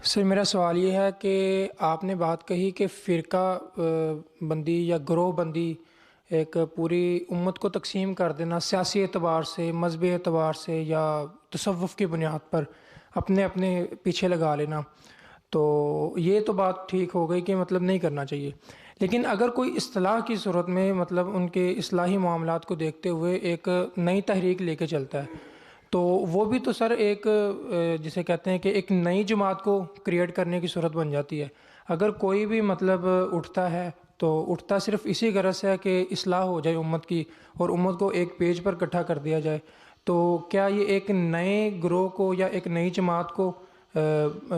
سر میرا سوال یہ ہے کہ آپ نے بات کہی کہ فرقہ بندی یا گروہ بندی ایک پوری امت کو تقسیم کر دینا سیاسی اعتبار سے، مذہبی اعتبار سے یا تصوف کی بنیاد پر اپنے اپنے پیچھے لگا لینا، تو یہ تو بات ٹھیک ہو گئی کہ مطلب نہیں کرنا چاہیے۔ لیکن اگر کوئی اصطلاح کی صورت میں مطلب ان کے اصلاحی معاملات کو دیکھتے ہوئے ایک نئی تحریک لے کے چلتا ہے، تو وہ بھی تو سر ایک جسے کہتے ہیں کہ ایک نئی جماعت کو کریٹ کرنے کی صورت بن جاتی ہے۔ اگر کوئی بھی مطلب اٹھتا ہے تو اٹھتا صرف اسی غرض سے ہے کہ اصلاح ہو جائے امت کی اور امت کو ایک پیج پر اکٹھا کر دیا جائے، تو کیا یہ ایک نئے گروہ کو یا ایک نئی جماعت کو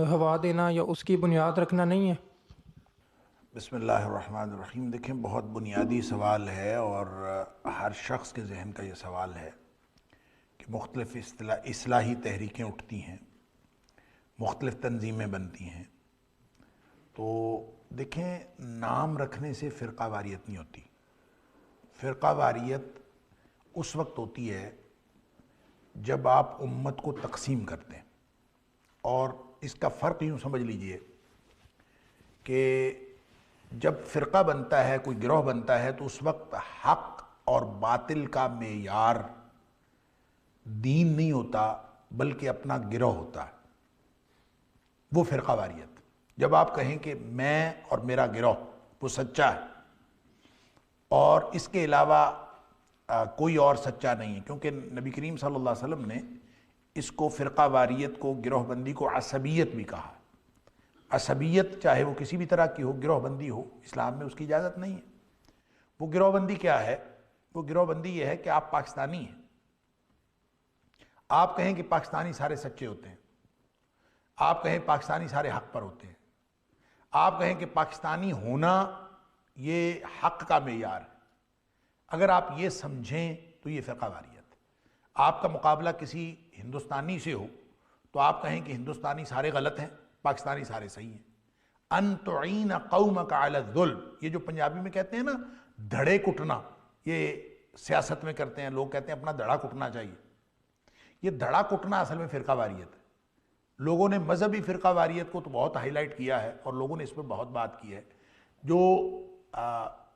ہوا دینا یا اس کی بنیاد رکھنا نہیں ہے؟ بسم اللہ الرحمن الرحیم۔ دیکھیں، بہت بنیادی سوال ہے اور ہر شخص کے ذہن کا یہ سوال ہے کہ مختلف اصلاحی تحریکیں اٹھتی ہیں، مختلف تنظیمیں بنتی ہیں، تو دیکھیں نام رکھنے سے فرقہ واریت نہیں ہوتی۔ فرقہ واریت اس وقت ہوتی ہے جب آپ امت کو تقسیم کرتے ہیں، اور اس کا فرق یوں سمجھ لیجئے کہ جب فرقہ بنتا ہے، کوئی گروہ بنتا ہے، تو اس وقت حق اور باطل کا معیار دین نہیں ہوتا بلکہ اپنا گروہ ہوتا ہے، وہ فرقہ واریت۔ جب آپ کہیں کہ میں اور میرا گروہ وہ سچا ہے اور اس کے علاوہ کوئی اور سچا نہیں ہے، کیونکہ نبی کریم صلی اللہ علیہ وسلم نے اس کو فرقہ واریت کو، گروہ بندی کو عصبیت بھی کہا۔ عصبیت چاہے وہ کسی بھی طرح کی ہو، گروہ بندی ہو، اسلام میں اس کی اجازت نہیں ہے۔ وہ گروہ بندی کیا ہے؟ وہ گروہ بندی یہ ہے کہ آپ پاکستانی ہیں، آپ کہیں کہ پاکستانی سارے سچے ہوتے ہیں، آپ کہیں پاکستانی سارے حق پر ہوتے ہیں، آپ کہیں کہ پاکستانی ہونا یہ حق کا معیار ہے۔ اگر آپ یہ سمجھیں تو یہ فرقہ واریت۔ آپ کا مقابلہ کسی ہندوستانی سے ہو تو آپ کہیں کہ ہندوستانی سارے غلط ہیں، پاکستانی سارے صحیح ہیں۔ ان تعین قومک علی الظلم، یہ جو پنجابی میں کہتے ہیں نا دھڑے کٹنا، یہ سیاست میں کرتے ہیں لوگ، کہتے ہیں اپنا دھڑا کٹنا چاہیے۔ یہ دھڑا کٹنا اصل میں فرقہ واریت ہے۔ لوگوں نے مذہبی فرقہ واریت کو تو بہت ہائی لائٹ کیا ہے اور لوگوں نے اس پہ بہت بات کی ہے۔ جو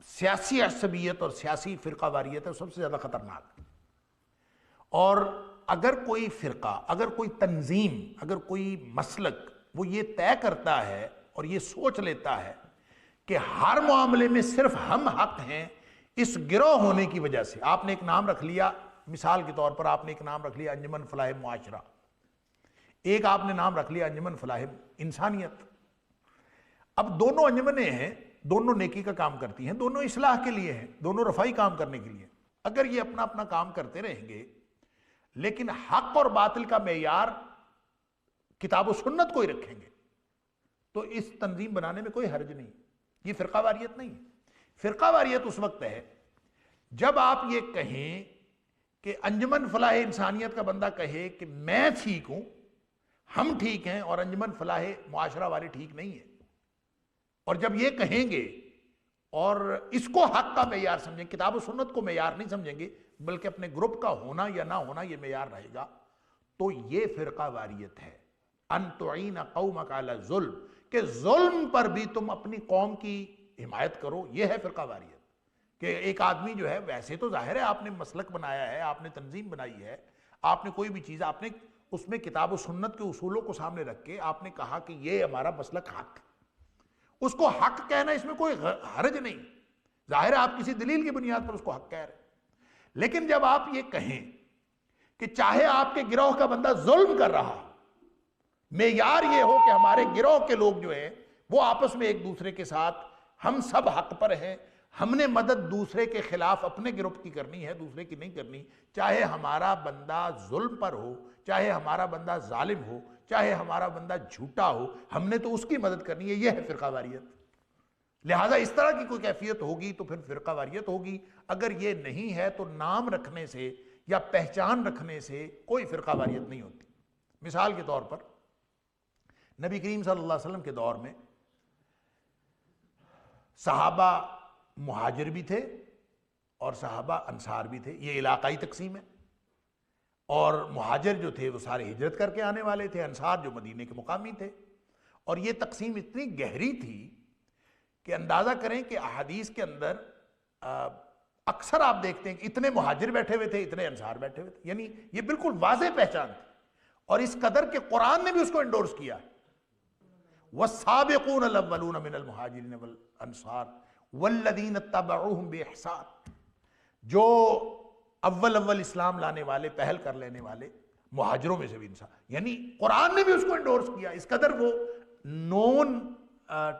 سیاسی عصبیت اور سیاسی فرقہ واریت ہے سب سے زیادہ خطرناک ہے۔ اور اگر کوئی فرقہ، اگر کوئی تنظیم، اگر کوئی مسلک وہ یہ طے کرتا ہے اور یہ سوچ لیتا ہے کہ ہر معاملے میں صرف ہم حق ہیں، اس گروہ ہونے کی وجہ سے آپ نے ایک نام رکھ لیا، مثال کے طور پر آپ نے ایک نام رکھ لیا انجمن فلاح معاشرہ، ایک آپ نے نام رکھ لیا انجمن فلاح انسانیت۔ اب دونوں انجمنیں ہیں، دونوں نیکی کا کام کرتی ہیں، دونوں اصلاح کے لیے ہیں، دونوں رفائی کام کرنے کے لیے۔ اگر یہ اپنا اپنا کام کرتے رہیں گے لیکن حق اور باطل کا معیار کتاب و سنت کو ہی رکھیں گے تو اس تنظیم بنانے میں کوئی حرج نہیں۔ یہ فرقہ واریت نہیں ہے۔ فرقہ واریت اس وقت ہے جب آپ یہ کہیں کہ انجمن فلاح انسانیت کا بندہ کہے کہ میں ٹھیک ہوں، ہم ٹھیک ہیں، اور انجمن فلاح معاشرہ والے ٹھیک نہیں ہیں۔ اور جب یہ کہیں گے اور اس کو حق کا معیار سمجھیں، کتاب و سنت کو معیار نہیں سمجھیں گے بلکہ اپنے گروپ کا ہونا یا نہ ہونا یہ معیار رہے گا، تو یہ فرقہ واریت ہے۔ ان تعین قومک علی الظلم، کہ ظلم پر بھی تم اپنی قوم کی حمایت کرو، یہ ہے فرقہ واریت۔ کہ ایک آدمی جو ہے، ویسے تو ظاہر ہے آپ نے مسلک بنایا ہے، آپ نے تنظیم بنائی ہے، آپ نے کوئی بھی چیز، آپ نے اس میں کتاب و سنت کے اصولوں کو سامنے رکھ کے آپ نے کہا کہ یہ ہمارا مسلک حق، اس کو حق کہنا اس میں کوئی حرج نہیں، ظاہر ہے آپ کسی دلیل کی بنیاد پر اس کو حق کہہ رہے ہیں۔ لیکن جب آپ یہ کہیں کہ چاہے آپ کے گروہ کا بندہ ظلم کر رہا، معیار یہ ہو کہ ہمارے گروہ کے لوگ جو ہیں وہ آپس میں ایک دوسرے کے ساتھ ہم سب حق پر ہیں، ہم نے مدد دوسرے کے خلاف اپنے گروپ کی کرنی ہے، دوسرے کی نہیں کرنی، چاہے ہمارا بندہ ظلم پر ہو، چاہے ہمارا بندہ ظالم ہو، چاہے ہمارا بندہ جھوٹا ہو، ہم نے تو اس کی مدد کرنی ہے، یہ ہے فرقہ واریت۔ لہٰذا اس طرح کی کوئی کیفیت ہوگی تو پھر فرقہ واریت ہوگی۔ اگر یہ نہیں ہے تو نام رکھنے سے یا پہچان رکھنے سے کوئی فرقہ واریت نہیں ہوتی۔ مثال کے طور پر نبی کریم صلی اللہ علیہ وسلم کے دور میں صحابہ مہاجر بھی تھے اور صحابہ انصار بھی تھے، یہ علاقائی تقسیم ہے۔ اور مہاجر جو تھے وہ سارے ہجرت کر کے آنے والے تھے، انصار جو مدینے کے مقامی تھے۔ اور یہ تقسیم اتنی گہری تھی کہ اندازہ کریں کہ احادیث کے اندر اکثر آپ دیکھتے ہیں کہ اتنے مہاجر بیٹھے ہوئے تھے، اتنے انصار بیٹھے ہوئے تھے، یعنی یہ بالکل واضح پہچان تھی، اور اس قدر کہ قرآن نے بھی اس کو انڈورس کیا۔ وَالسَّابِقُونَ الْأَوَّلُونَ مِنَ الْمُهَاجِرِينَ وَالْأَنصَارِ وَالَّذِينَ اتَّبَعُوهُمْ بِإِحْسَانٍ، جو اول اسلام لانے والے، پہل کر لینے والے مہاجروں میں سے بھی انسان، یعنی قرآن نے بھی اس کو انڈورس کیا۔ اس قدر وہ نون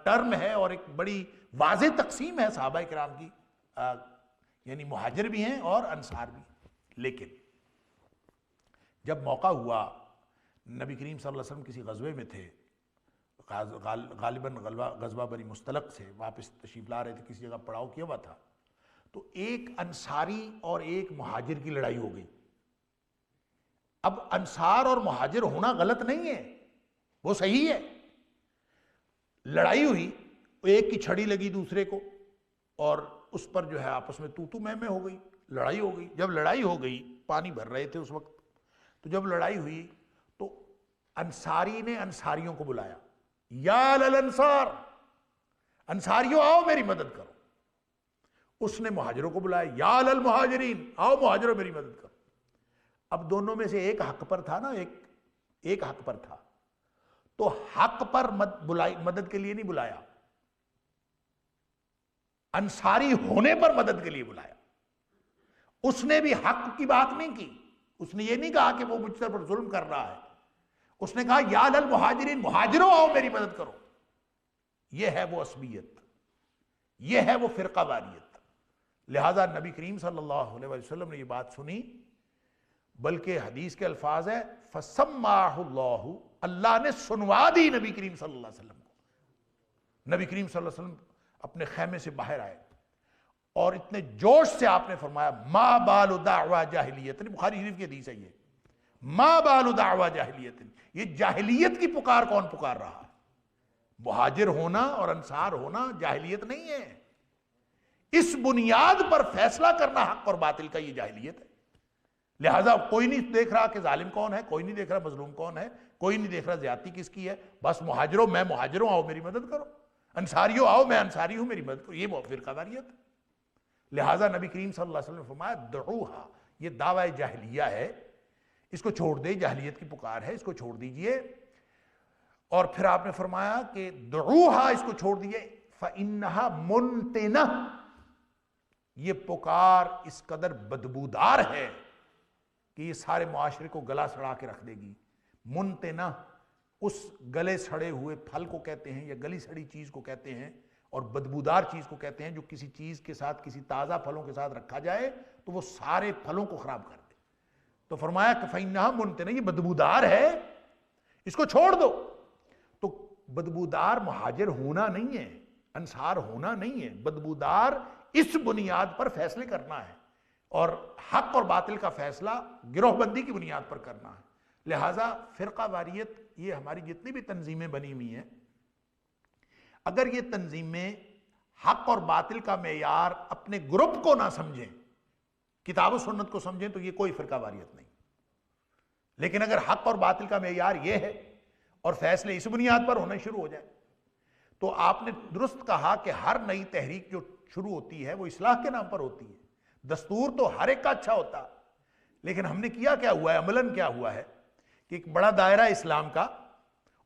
ٹرم ہے اور ایک بڑی واضح تقسیم ہے صحابہ کرام کی، یعنی مہاجر بھی ہیں اور انصار بھی ہیں۔ لیکن جب موقع ہوا، نبی کریم صلی اللہ علیہ وسلم کسی غزوے میں تھے، غالباً غزوہ بنی مستلق سے واپس تشریف لا رہے تھے، کسی جگہ پڑاؤ کیا ہوا تھا، تو ایک انصاری اور ایک مہاجر کی لڑائی ہو گئی۔ اب انصار اور مہاجر ہونا غلط نہیں ہے، وہ صحیح ہے۔ لڑائی ہوئی، ایک کی چھڑی لگی دوسرے کو، اور اس پر جو ہے آپس میں تو میں ہو گئی، لڑائی ہو گئی۔ جب لڑائی ہو گئی، پانی بھر رہے تھے اس وقت، تو جب لڑائی ہوئی تو انصاری نے انصاریوں کو بلایا، یا للانصار، انصاریوں آؤ میری مدد کرو۔ اس نے مہاجروں کو بلایا، یا للمہاجرین، آؤ مہاجروں میری مدد کرو۔ اب دونوں میں سے ایک حق پر تھا نا، ایک حق پر تھا، تو حق پر مدد کے لیے نہیں بلایا، انصاری ہونے پر مدد کے لیے بلایا۔ اس نے بھی حق کی بات نہیں کی، اس نے یہ نہیں کہا کہ وہ مجھ پر ظلم کر رہا ہے، اس نے کہا یا للمہاجرین، مہاجروں آؤ میری مدد کرو۔ یہ ہے وہ عصبیت، یہ ہے وہ فرقہ واریت۔ لہذا نبی کریم صلی اللہ علیہ وسلم نے یہ بات سنی، بلکہ حدیث کے الفاظ ہے فَسَمَّاهُ اللَّهُ، اللہ نے سنوا دی نبی کریم صلی اللہ علیہ وسلم کو۔ نبی کریم صلی اللہ علیہ وسلم اپنے خیمے سے باہر آئے اور اتنے جوش سے آپ نے فرمایا ما بال دعوی جاہلیت، بخاری شریف کی حدیث ہے یہ، ما بال دعوی جاہلیت، یہ جاہلیت کی پکار کون پکار رہا ہے؟ مہاجر ہونا اور انصار ہونا جاہلیت نہیں ہے، اس بنیاد پر فیصلہ کرنا حق اور باطل کا یہ جاہلیت ہے۔ لہٰذا کوئی نہیں دیکھ رہا کہ ظالم کون ہے، کوئی نہیں دیکھ رہا مظلوم کون ہے، کوئی نہیں دیکھ رہا زیادتی کس کی ہے، بس مہاجروں، میں مہاجروں، آؤ میری مدد کرو، انصاریوں آؤ میں انصاری ہوں میری مدد کرو، یہ فرقہ واریت ہے۔ لہٰذا نبی کریم صلی اللہ علیہ وسلم نے فرمایا دعوہا، یہ دعوی جاہلیہ ہے، اس کو چھوڑ دے، جاہلیت کی پکار ہے، اس کو چھوڑ دیجئے۔ اور پھر آپ نے فرمایا کہ دعوہا، اس کو چھوڑ دیجئے، فَإِنَّهَا مُنْتِنَةٌ، یہ پکار اس قدر بدبودار ہے کہ یہ سارے معاشرے کو گلا سڑا کے رکھ دے گی۔ منتنہ اس گلے سڑے ہوئے پھل کو کہتے ہیں، یا گلی سڑی چیز کو کہتے ہیں، اور بدبودار چیز کو کہتے ہیں جو کسی چیز کے ساتھ، کسی تازہ پھلوں کے ساتھ رکھا جائے تو وہ سارے پھلوں کو خراب کر دے۔ تو فرمایا کہ فَإِنَّهَا مُنْتِنَةٌ، یہ بدبودار ہے، اس کو چھوڑ دو۔ تو بدبودار مہاجر ہونا نہیں ہے، انصار ہونا نہیں ہے، بدبودار اس بنیاد پر فیصلے کرنا ہے، اور حق اور باطل کا فیصلہ گروہ بندی کی بنیاد پر کرنا ہے۔ لہٰذا فرقہ واریت، یہ ہماری جتنی بھی تنظیمیں بنی ہوئی ہیں، اگر یہ تنظیمیں حق اور باطل کا معیار اپنے گروپ کو نہ سمجھیں، کتاب و سنت کو سمجھیں، تو یہ کوئی فرقہ واریت نہیں۔ لیکن اگر حق اور باطل کا معیار یہ ہے اور فیصلے اس بنیاد پر ہونے شروع ہو جائیں، تو آپ نے درست کہا کہ ہر نئی تحریک جو شروع ہوتی ہے وہ اصلاح کے نام پر ہوتی ہے۔ دستور تو ہر ایک کا اچھا ہوتا، لیکن ہم نے کیا ہوا ہے، عملاً کیا ہوا ہے کہ ایک بڑا دائرہ اسلام کا،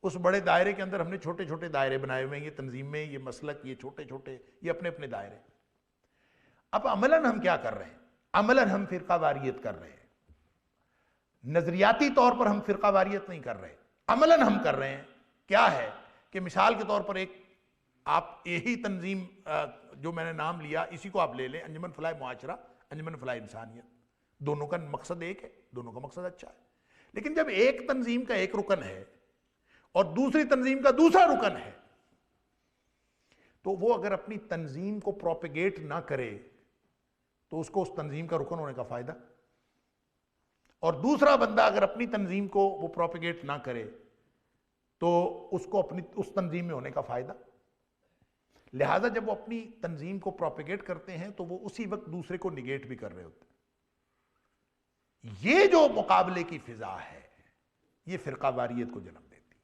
اس بڑے دائرے کے اندر ہم نے چھوٹے چھوٹے دائرے بنائے ہوئے ہیں، یہ تنظیم میں، یہ مسلک، یہ چھوٹے چھوٹے، یہ اپنے اپنے دائرے۔ اب عملاً ہم کیا کر رہے ہیں؟ عملاً ہم فرقہ واریت کر رہے ہیں۔ نظریاتی طور پر ہم فرقہ واریت نہیں کر رہے، عملاً ہم کر رہے ہیں۔ کیا ہے کہ مثال کے طور پر ایک آپ یہی تنظیم جو میں نے نام لیا، اسی کو آپ لے لیں، انجمن فلاح معاشرہ، انجمن فلاح انسانیت، دونوں کا مقصد ایک ہے، دونوں کا مقصد اچھا ہے۔ لیکن جب ایک تنظیم کا ایک رکن ہے اور دوسری تنظیم کا دوسرا رکن ہے، تو وہ اگر اپنی تنظیم کو پروپیگیٹ نہ کرے تو اس کو اس تنظیم کا رکن ہونے کا فائدہ، اور دوسرا بندہ اگر اپنی تنظیم کو وہ پروپیگیٹ نہ کرے تو اس کو اپنی اس تنظیم میں ہونے کا فائدہ۔ لہٰذا جب وہ اپنی تنظیم کو پروپیگیٹ کرتے ہیں تو وہ اسی وقت دوسرے کو نگیٹ بھی کر رہے ہوتے ہیں۔ یہ جو مقابلے کی فضا ہے، یہ فرقہ واریت کو جنم دیتی ہے۔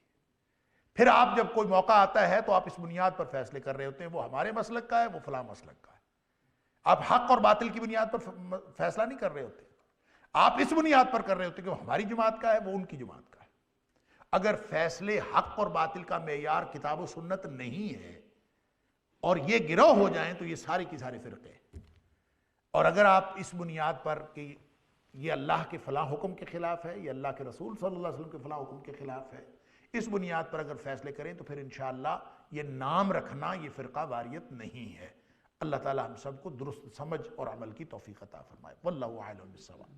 پھر آپ جب کوئی موقع آتا ہے تو آپ اس بنیاد پر فیصلے کر رہے ہوتے ہیں وہ ہمارے مسلک کا ہے وہ فلاں مسلک کا ہے. آپ حق اور باطل کی بنیاد پر فیصلہ نہیں کر رہے ہوتے. آپ اس بنیاد پر کر رہے ہوتے کہ وہ ہماری جماعت کا ہے وہ ان کی جماعت کا ہے. اگر فیصلے حق اور باطل کا معیار کتاب و سنت نہیں ہے اور یہ گروہ ہو جائیں تو یہ سارے کی سارے فرقے. اور اگر آپ اس بنیاد پر کہ یہ اللہ کے فلاں حکم کے خلاف ہے یہ اللہ کے رسول صلی اللہ علیہ وسلم کے فلاں حکم کے خلاف ہے اس بنیاد پر اگر فیصلے کریں تو پھر انشاءاللہ یہ نام رکھنا یہ فرقہ واریت نہیں ہے. اللہ تعالی ہم سب کو درست سمجھ اور عمل کی توفیق عطا فرمائے. واللہ اعلم بالصواب.